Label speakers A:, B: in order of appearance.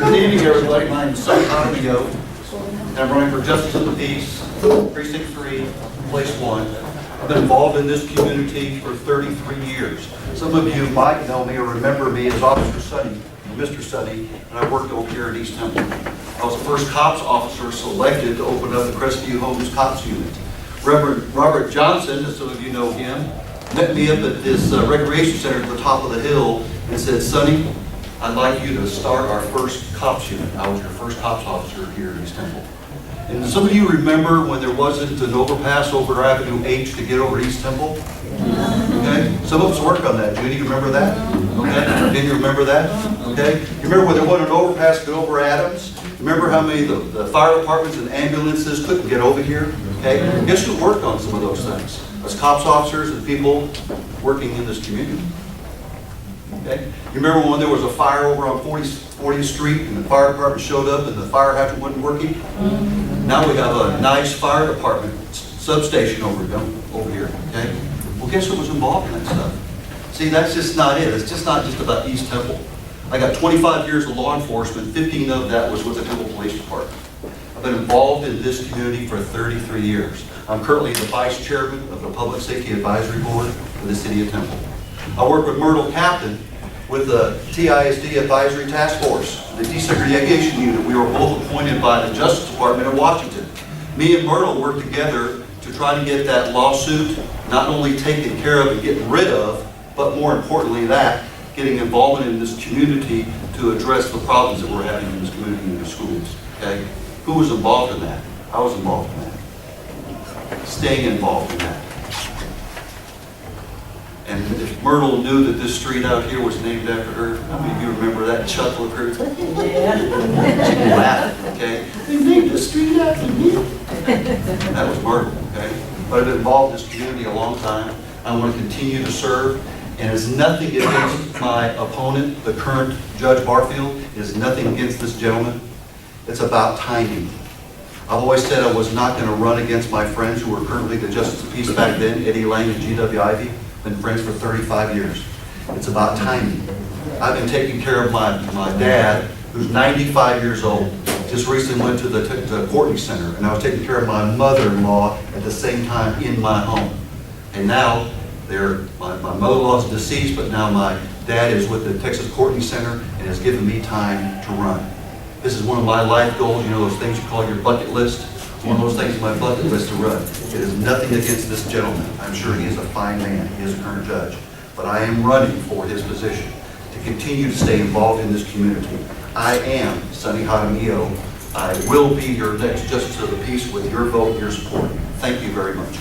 A: Good evening, everybody. My name is Sonny Jaramillo, and I'm running for Justice of the Peace, Precinct 3, Place 1. I've been involved in this community for 33 years. Some of you might know me or remember me as Officer Sonny, Mr. Sonny, and I worked over here at East Temple. I was the first cops officer selected to open up the Crestview Homes Cops Unit. Reverend Robert Johnson, as some of you know him, met me up at this recreation center at the top of the hill and said, "Sonny, I'd like you to start our first cops unit." I was your first cops officer here at East Temple. And some of you remember when there wasn't an overpass over Avenue H to get over East Temple? Okay? Some of us worked on that. Judy, you remember that? Okay? Did you remember that? Okay? You remember when there wasn't an overpass to go over Adams? Remember how many the fire departments and ambulances couldn't get over here? Okay? Guess who worked on some of those things? As cops officers and people working in this community. Okay? You remember when there was a fire over on 40th Street and the fire department showed up and the fire hydrant wasn't working? Now we have a nice fire department substation over here. Okay? Well, guess who was involved in that stuff? See, that's just not it. It's just not just about East Temple. I got 25 years of law enforcement, 15 of that was with the Temple Police Department. I've been involved in this community for 33 years. I'm currently the Vice Chairman of the Public Safety Advisory Board for the City of Temple. I work with Myrtle Captain with the TISD Advisory Task Force, the desegregation unit. We were both appointed by the Justice Department in Washington. Me and Myrtle worked together to try to get that lawsuit not only taken care of and getting rid of, but more importantly getting involvement in this community to address the problems that we're having in this community and in the schools. Okay? Who was involved in that? I was involved in that. Staying involved in that. And if Myrtle knew that this street out here was named after her, how many of you remember that chuckle of hers? Yeah. She can laugh, okay? They named this street after me. That was Myrtle, okay? But I've been involved in this community a long time. I want to continue to serve. And it's nothing against my opponent, the current Judge Barfield. It's nothing against this gentleman. It's about timing. I've always said I was not going to run against my friends who were currently the Justice of Peace back then, Eddie Lang and G.W. Ivy. Been friends for 35 years. It's about timing. I've been taking care of my dad, who's 95 years old. Just recently went to the Courtney Center, and I was taking care of my mother-in-law at the same time in my home. And now, my mother-in-law is deceased, but now my dad is with the Texas Courtney Center and has given me time to run. This is one of my life goals, you know, those things you call your bucket list. It's one of those things on my bucket list to run. It is nothing against this gentleman. I'm sure he is a fine man. He is a current judge. But I am running for his position to continue to stay involved in this community. I am Sonny Jaramillo. I will be your next Justice of the Peace with your vote and your support. Thank you very much.